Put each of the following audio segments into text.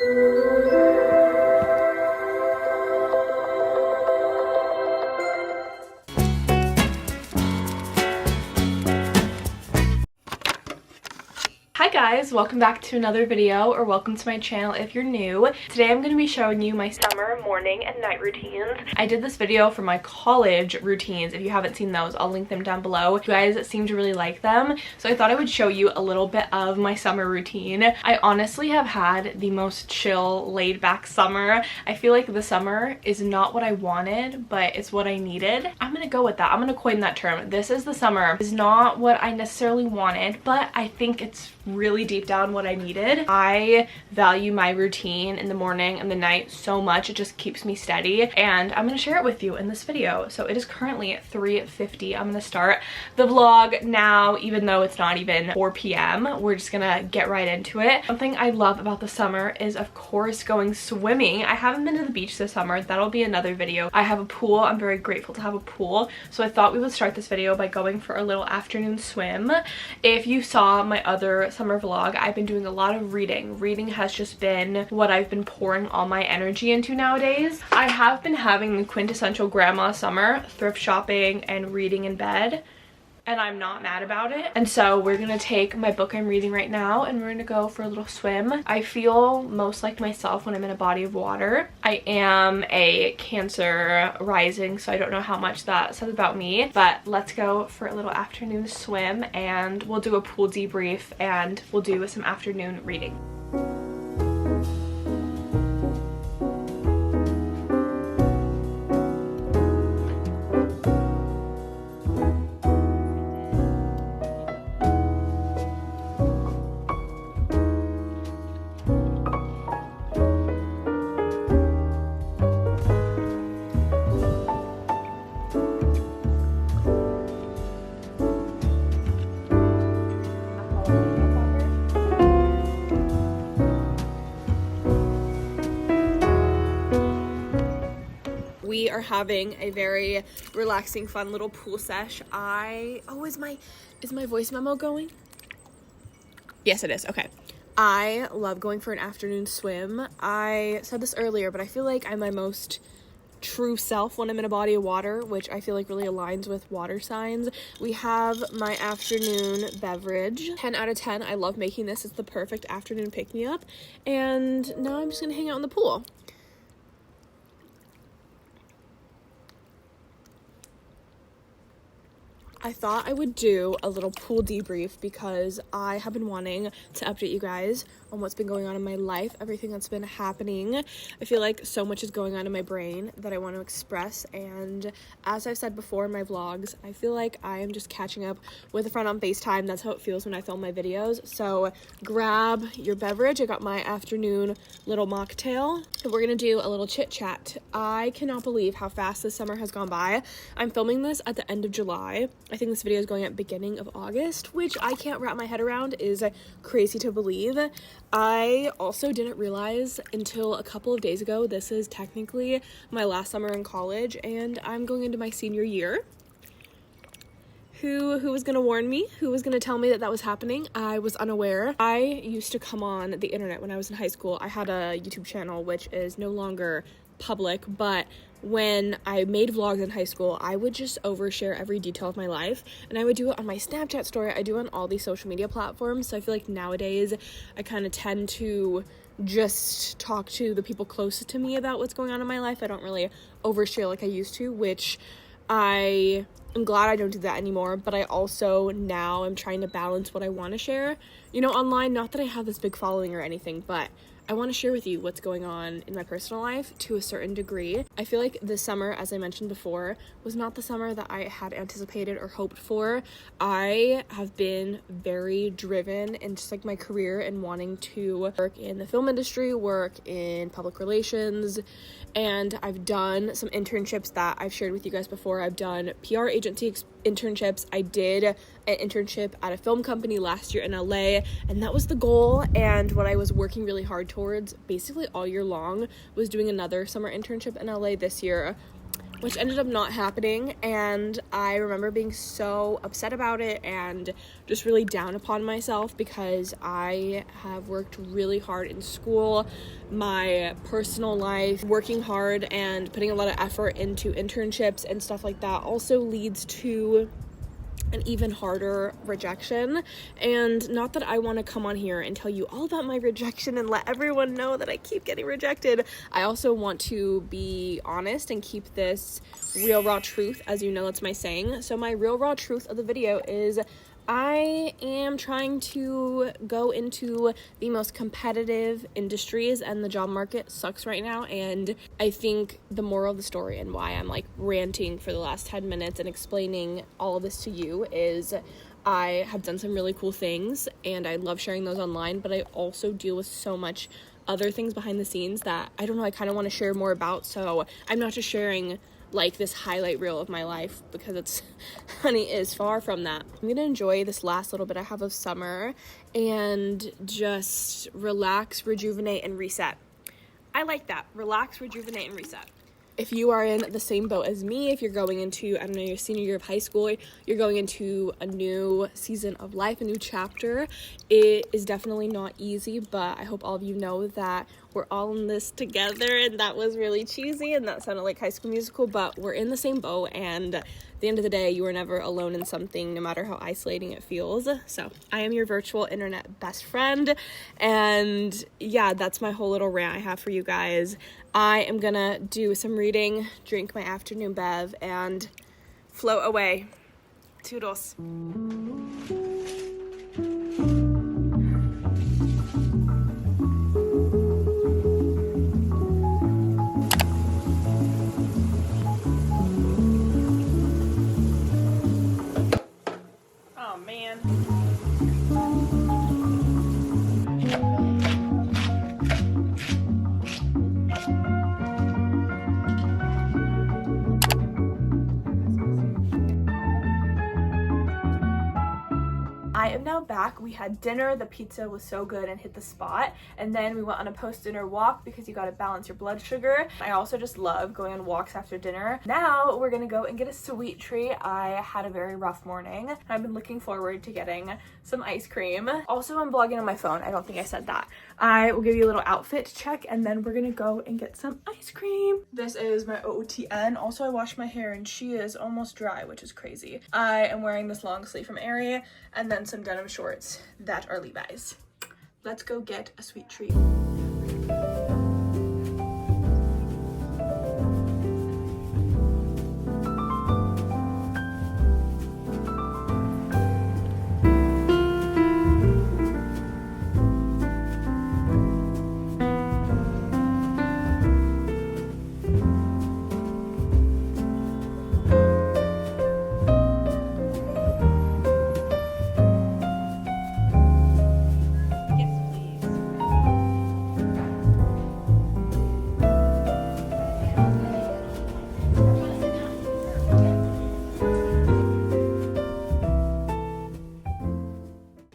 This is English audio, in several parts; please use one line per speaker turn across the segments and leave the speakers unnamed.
Hi guys, welcome back to another video, or welcome to my channel if you're new. Today I'm going to be showing you my summer morning and night routines. I did this video for my college routines. If you haven't seen those, I'll link them down below. You guys seem to really like them, so I thought I would show you a little bit of my summer routine. I honestly have had the most chill, laid-back summer. I feel like the summer is not what I wanted, but it's what I needed. I'm gonna go with that. I'm gonna coin that term. This is the summer. It's not what I necessarily wanted, but I think it's really deep down what I needed. I value my routine in the morning and the night so much. It just keeps me steady, and I'm gonna share it with you in this video. So it is currently at 3:50. I'm gonna start the vlog now, even though it's not even 4 p.m. We're just gonna get right into it. Something I love about the summer is, of course, going swimming. I haven't been to the beach this summer. That'll be another video. I have a pool. I'm very grateful to have a pool, so I thought we would start this video by going for a little afternoon swim. If you saw my other summer vlog, I've been doing a lot of reading. Reading has just been what I've been pouring all my energy into nowadays. I have been having the quintessential grandma summer, thrift shopping and reading in bed, and I'm not mad about it. And so we're gonna take my book I'm reading right now and we're gonna go for a little swim. I feel most like myself when I'm in a body of water. I am a Cancer rising, so I don't know how much that says about me, but let's go for a little afternoon swim and we'll do a pool debrief and we'll do some afternoon reading. We are having a very relaxing, fun little pool sesh. Is my voice memo going? Yes, it is. Okay. I love going for an afternoon swim. I said this earlier, but I feel like I'm my most true self when I'm in a body of water, which I feel like really aligns with water signs. We have my afternoon beverage. 10 out of 10. I love making this. It's the perfect afternoon pick-me-up. And now I'm just gonna hang out in the pool. I thought I would do a little pool debrief because I have been wanting to update you guys on what's been going on in my life, everything that's been happening. I feel like so much is going on in my brain that I want to express, and as I've said before in my vlogs, I feel like I am just catching up with a friend on FaceTime. That's how it feels when I film my videos. So grab your beverage. I got my afternoon little mocktail, and we're gonna do a little chit chat. I cannot believe how fast this summer has gone by. I'm filming this at the end of July. I think this video is going at beginning of August, which I can't wrap my head around. Is crazy to believe. I also didn't realize until a couple of days ago this is technically my last summer in college and I'm going into my senior year. Who was gonna warn me? Who was gonna tell me that that was happening? I was unaware. I used to come on the internet when I was in high school. I had a YouTube channel which is no longer public, but when I made vlogs in high school, I would just overshare every detail of my life, and I would do it on my Snapchat story. I do it on all these social media platforms, so I feel like nowadays I kind of tend to just talk to the people closest to me about what's going on in my life. I don't really overshare like I used to, which I am glad I don't do that anymore, but I also now am trying to balance what I want to share, online. Not that I have this big following or anything, but I want to share with you what's going on in my personal life to a certain degree. I feel like this summer, as I mentioned before, was not the summer that I had anticipated or hoped for. I have been very driven in just like my career and wanting to work in the film industry, work in public relations, and I've done some internships that I've shared with you guys before. I've done PR agency internships. I did an internship at a film company last year in LA, and that was the goal. And what I was working really hard towards basically all year long was doing another summer internship in LA this year. which ended up not happening, and I remember being so upset about it and just really down upon myself because I have worked really hard in school, my personal life. Working hard and putting a lot of effort into internships and stuff like that also leads to an even harder rejection. And not that I want to come on here and tell you all about my rejection and let everyone know that I keep getting rejected. I also want to be honest and keep this real raw truth. As you know, that's my saying. So my real raw truth of the video is I am trying to go into the most competitive industries, and the job market sucks right now. And I think the moral of the story and why I'm like ranting for the last 10 minutes and explaining all of this to you is I have done some really cool things and I love sharing those online, but I also deal with so much other things behind the scenes that I don't know, I kind of want to share more about. So I'm not just sharing like this highlight reel of my life, because it's, honey, is far from that. I'm gonna enjoy this last little bit I have of summer and just relax, rejuvenate, and reset. I like that. Relax, rejuvenate, and reset. If you are in the same boat as me, if you're going into, I don't know, your senior year of high school, you're going into a new season of life, a new chapter, it is definitely not easy, but I hope all of you know that we're all in this together. And that was really cheesy and that sounded like High School Musical, but we're in the same boat, and at the end of the day, you are never alone in something, no matter how isolating it feels. So I am your virtual internet best friend, and yeah, that's my whole little rant I have for you guys. I am gonna do some reading, drink my afternoon bev, and float away. Toodles. Oh man. I am now back. We had dinner. The pizza was so good and hit the spot. And then we went on a post-dinner walk because you got to balance your blood sugar. I also just love going on walks after dinner. Now we're going to go and get a sweet treat. I had a very rough morning. I've been looking forward to getting some ice cream. Also, I'm vlogging on my phone. I don't think I said that. I will give you a little outfit check, and then we're going to go and get some ice cream. This is my OOTN. Also, I washed my hair and she is almost dry, which is crazy. I am wearing this long sleeve from Aerie and then some denim shorts that are Levi's. Let's go get a sweet treat.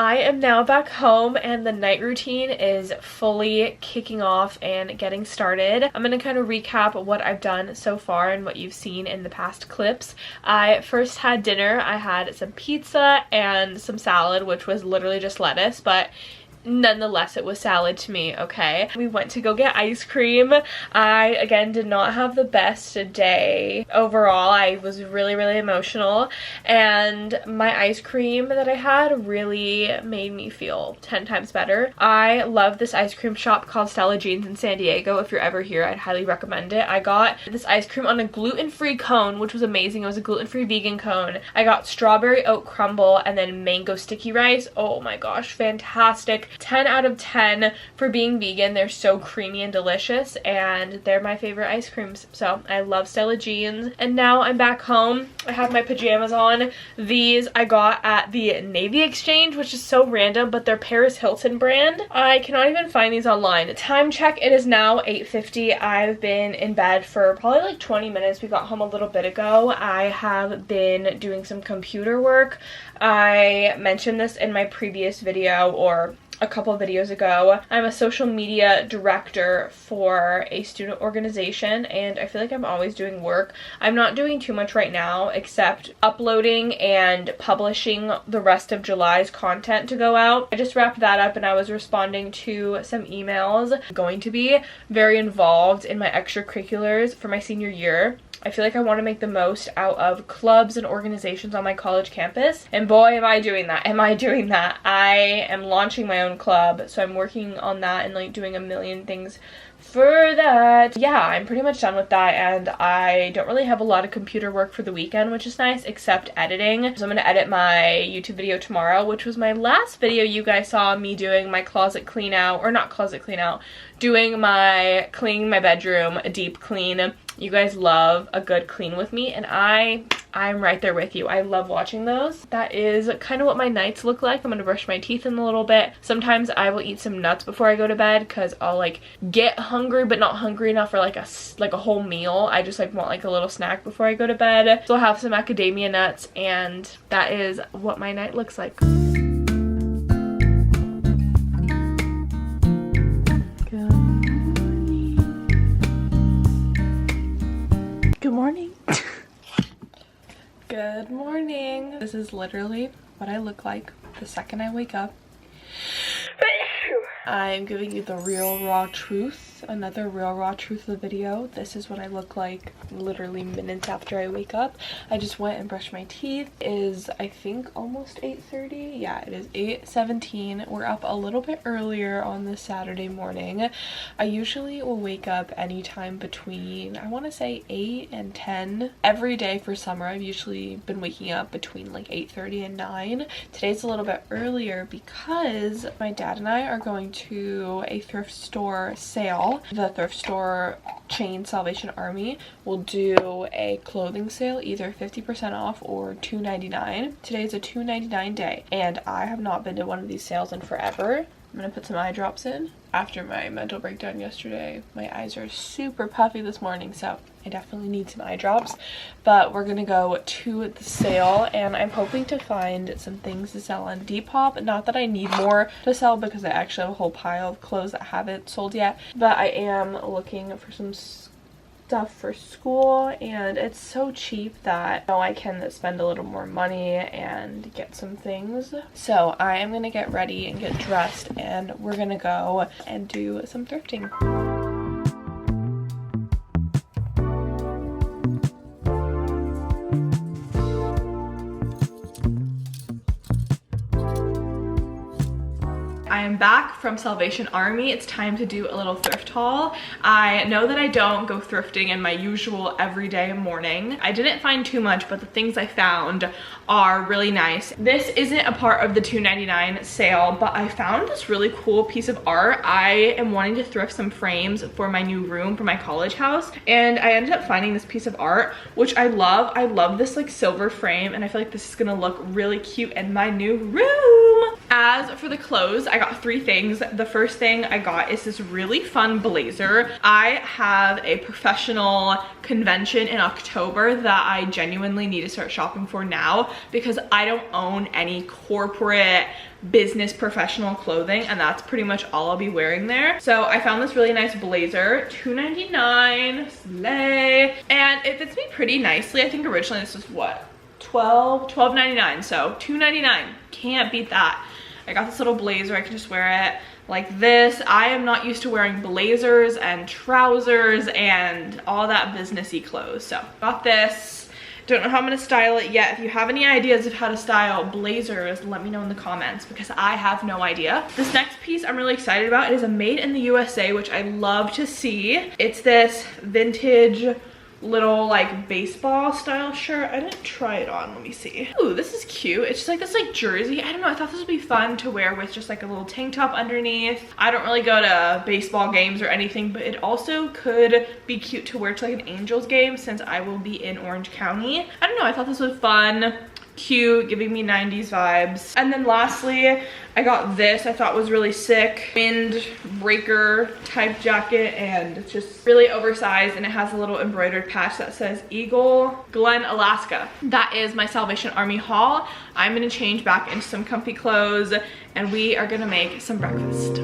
I am now back home and the night routine is fully kicking off and getting started. I'm going to kind of recap what I've done so far and what you've seen in the past clips. I first had dinner. I had some pizza and some salad, which was literally just lettuce, but nonetheless it was salad to me. Okay, we went to go get ice cream. I again did not have the best day overall. I was really emotional, and my ice cream that I had really made me feel 10 times better. I love this ice cream shop called Stella Jeans in San Diego. If you're ever here, I'd highly recommend it. I got this ice cream on a gluten-free cone, which was amazing. It was a gluten-free vegan cone. I got strawberry oat crumble and then mango sticky rice. Oh my gosh, fantastic. 10 out of 10 for being vegan. They're so creamy and delicious, and they're my favorite ice creams. So I love Stella Jeans. And now I'm back home. I have my pajamas on. These I got at the Navy Exchange, which is so random, but they're Paris Hilton brand. I cannot even find these online. Time check, it is now 8:50. I've been in bed for probably like 20 minutes. We got home a little bit ago. I have been doing some computer work. I mentioned this in my previous video, or a couple of videos ago. I'm a social media director for a student organization, and I feel like I'm always doing work. I'm not doing too much right now except uploading and publishing the rest of July's content to go out. I just wrapped that up and I was responding to some emails. I'm going to be very involved in my extracurriculars for my senior year. I feel like I want to make the most out of clubs and organizations on my college campus. And boy, am I doing that. Am I doing that? I am launching my own club. So I'm working on that and like doing a million things for that. Yeah, I'm pretty much done with that, and I don't really have a lot of computer work for the weekend, which is nice, except editing. So I'm going to edit my YouTube video tomorrow, which was my last video. You guys saw me doing my closet clean out, or not closet clean out, doing my cleaning my bedroom, a deep clean. You guys love a good clean with me, and I'm right there with you. I love watching those. That is kind of what my nights look like. I'm gonna brush my teeth in a little bit. Sometimes I will eat some nuts before I go to bed because I'll like get hungry but not hungry enough for like a whole meal. I just like want like a little snack before I go to bed. So I'll have some macadamia nuts, and that is what my night looks like. Good morning. Good morning. This is literally what I look like the second I wake up. I'm giving you the real raw truth, another real raw truth of the video. This is what I look like literally minutes after I wake up. I just went and brushed my teeth. It is, I think, almost 8:30. Yeah, it is 8:17. We're up a little bit earlier on this Saturday morning. I usually will wake up anytime between, I want to say 8 and 10. Every day for summer, I've usually been waking up between like 8:30 and 9. Today's a little bit earlier because my dad and I are going to a thrift store sale. The thrift store chain Salvation Army will do a clothing sale, either 50% off or $2.99. Today is a $2.99 day, and I have not been to one of these sales in forever. I'm gonna put some eye drops in. After my mental breakdown yesterday, my eyes are super puffy this morning, so I definitely need some eye drops. But we're gonna go to the sale, and I'm hoping to find some things to sell on Depop. Not that I need more to sell because I actually have a whole pile of clothes that haven't sold yet, but I am looking for some stuff for school, and it's so cheap that I can spend a little more money and get some things. So I am gonna get ready and get dressed, and we're gonna go and do some thrifting. I am back from Salvation Army. It's time to do a little thrift haul. I know that I don't go thrifting in my usual everyday morning. I didn't find too much, but the things I found are really nice. This isn't a part of the $2.99 sale, but I found this really cool piece of art. I am wanting to thrift some frames for my new room for my college house, and I ended up finding this piece of art, which I love. I love this like silver frame, and I feel like this is gonna look really cute in my new room. As for the clothes, I got 3 things. The first thing I got is this really fun blazer. I have a professional convention in October that I genuinely need to start shopping for now because I don't own any corporate business professional clothing, and that's pretty much all I'll be wearing there. So I found this really nice blazer, $2.99, slay, and it fits me pretty nicely. I think originally this was what, $12.99, so $2.99, can't beat that. I got this little blazer. I can just wear it like this. I am not used to wearing blazers and trousers and all that businessy clothes, so got this. Don't know how I'm gonna style it yet. If you have any ideas of how to style blazers, let me know in the comments because I have no idea. This next piece I'm really excited about. It is a made in the USA, which I love to see. It's this vintage little like baseball style shirt. I didn't try it on. Let me see. Ooh, this is cute. It's just like this like jersey. I don't know. I thought this would be fun to wear with just like a little tank top underneath. I don't really go to baseball games or anything, but it also could be cute to wear to like an Angels game since I will be in Orange County. I don't know. I thought this was fun. cute, giving me 90s vibes. And then lastly, I got this. I thought was really sick. Windbreaker type jacket, and it's just really oversized, and it has a little embroidered patch that says Eagle Glen, Alaska. That is my Salvation Army haul. I'm gonna change back into some comfy clothes, and we are gonna make some breakfast.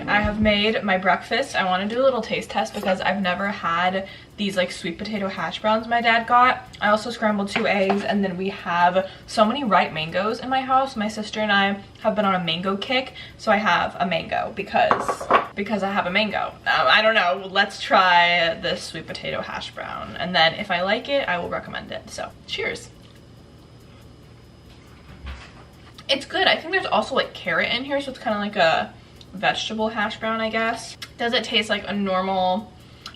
I have made my breakfast. I want to do a little taste test because I've never had these like sweet potato hash browns my dad got. I also scrambled 2 eggs, and then we have so many ripe mangoes in my house. My sister and I have been on a mango kick, so I have a mango because I have a mango. I don't know, let's try this sweet potato hash brown, and then if I like it, I will recommend it. So cheers. It's good. I think there's also like carrot in here, so it's kind of like a vegetable hash brown, I guess. Does it taste like a normal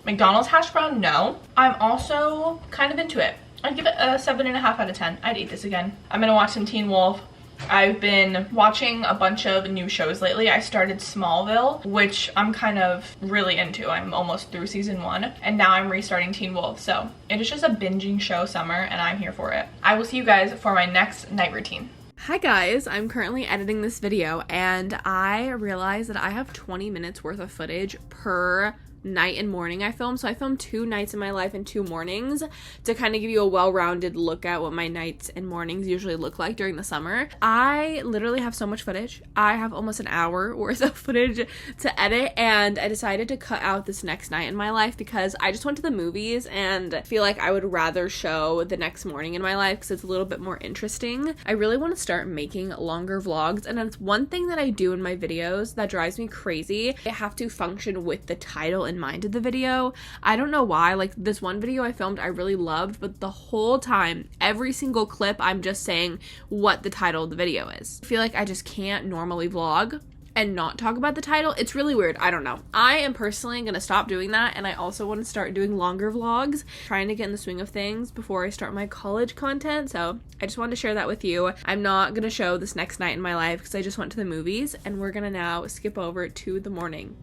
McDonald's hash brown? No. I'm also kind of into it. I'd give it a 7.5 out of 10. I'd eat this again. I'm gonna watch some Teen Wolf. I've been watching a bunch of new shows lately. I started Smallville, which I'm kind of really into. I'm almost through season 1, and now I'm restarting Teen Wolf. So it is just a binging show summer, and I'm here for it. I will see you guys for my next night routine. Hi guys, I'm currently editing this video, and I realized that I have 20 minutes worth of footage per night and morning I film. So I filmed 2 nights in my life and 2 mornings to kind of give you a well-rounded look at what my nights and mornings usually look like during the summer. I literally have so much footage. I have almost an hour worth of footage to edit, and I decided to cut out this next night in my life because I just went to the movies and feel like I would rather show the next morning in my life because it's a little bit more interesting. I really want to start making longer vlogs, and that's one thing that I do in my videos that drives me crazy. I have to function with the title in mind of the video. I don't know why. Like this one video I filmed I really loved, but the whole time, every single clip, I'm just saying what the title of the video is. I feel like I just can't normally vlog and not talk about the title. It's really weird. I don't know. I am personally gonna stop doing that, and I also want to start doing longer vlogs, trying to get in the swing of things before I start my college content. So I just wanted to share that with you. I'm not gonna show this next night in my life because I just went to the movies, and we're gonna now skip over to the morning.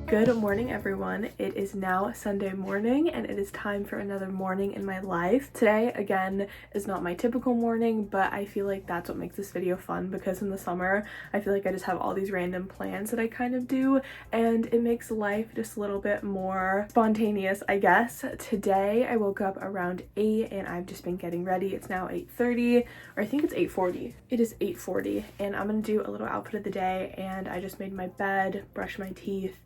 Good morning, everyone. It is now Sunday morning, and it is time for another morning in my life. Today, again, is not my typical morning, but I feel like that's what makes this video fun, because in the summer, I feel like I just have all these random plans that I kind of do, and it makes life just a little bit more spontaneous, I guess. Today, I woke up around 8, and I've just been getting ready. It's now 8:30, or I think it's 8:40. It is 8:40, and I'm gonna do a little outfit of the day, and I just made my bed, brushed my teeth,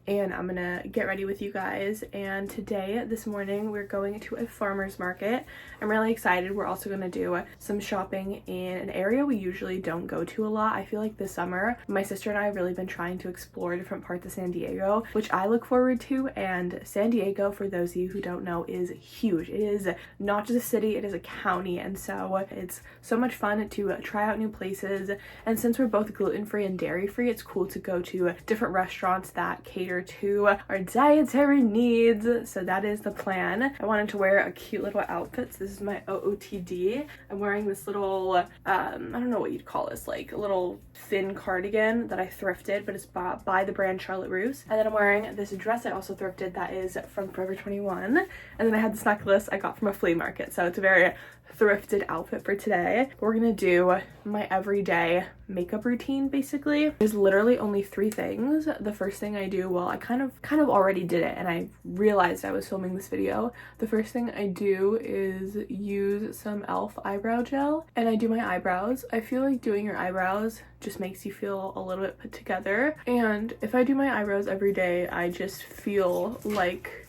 and I'm gonna get ready with you guys. And today, this morning, we're going to a farmer's market. I'm really excited. We're also gonna do some shopping in an area we usually don't go to a lot. I feel like this summer, my sister and I have really been trying to explore different parts of San Diego, which I look forward to. And San Diego, for those of you who don't know, is huge. It is not just a city, it is a county, and so it's so much fun to try out new places. And since we're both gluten-free and dairy-free, it's cool to go to different restaurants that cater to our dietary needs. So that is the plan. I wanted to wear a cute little outfit. So this is my OOTD. I'm wearing this little I don't know what you'd call this, like a little thin cardigan that I thrifted, but it's by the brand Charlotte Russe. And then I'm wearing this dress I also thrifted that is from Forever 21. And then I had this necklace I got from a flea market. So it's a very thrifted outfit for today. We're gonna do my everyday makeup routine. Basically, there's literally only 3 things. The first thing I do, well, I kind of already did it, and I realized I was filming this video. The first thing I do is use some e.l.f. eyebrow gel, and I do my eyebrows. I feel like doing your eyebrows just makes you feel a little bit put together, and if I do my eyebrows every day, I just feel like,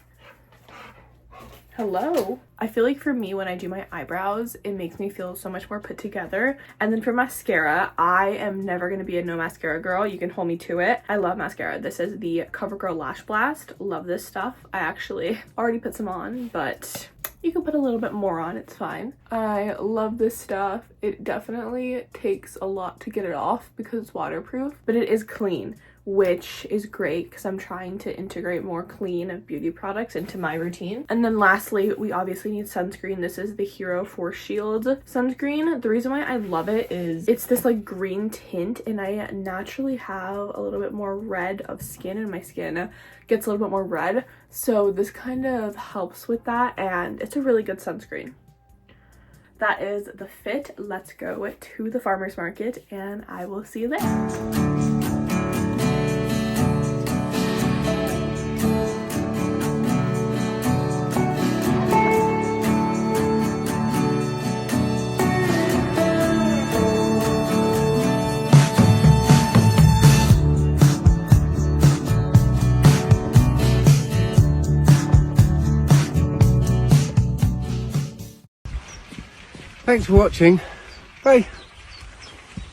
hello. I feel like for me, when I do my eyebrows, it makes me feel so much more put together. And then for mascara, I am never going to be a no mascara girl. You can hold me to it. I love mascara. This is the CoverGirl Lash Blast. Love this stuff. I actually already put some on, but You can put a little bit more on, it's fine. I love this stuff. It definitely takes a lot to get it off because it's waterproof, but it is clean, which is great because I'm trying to integrate more clean beauty products into my routine. And then lastly, we obviously need sunscreen. This is the Hero Force Shield sunscreen. The reason why I love it is it's this like green tint, and I naturally have a little bit more red of skin, and my skin gets a little bit more red, so this kind of helps with that, and it's a really good sunscreen. That is the fit. Let's go to the farmer's market and I will see you there.
Thanks for watching. Bye.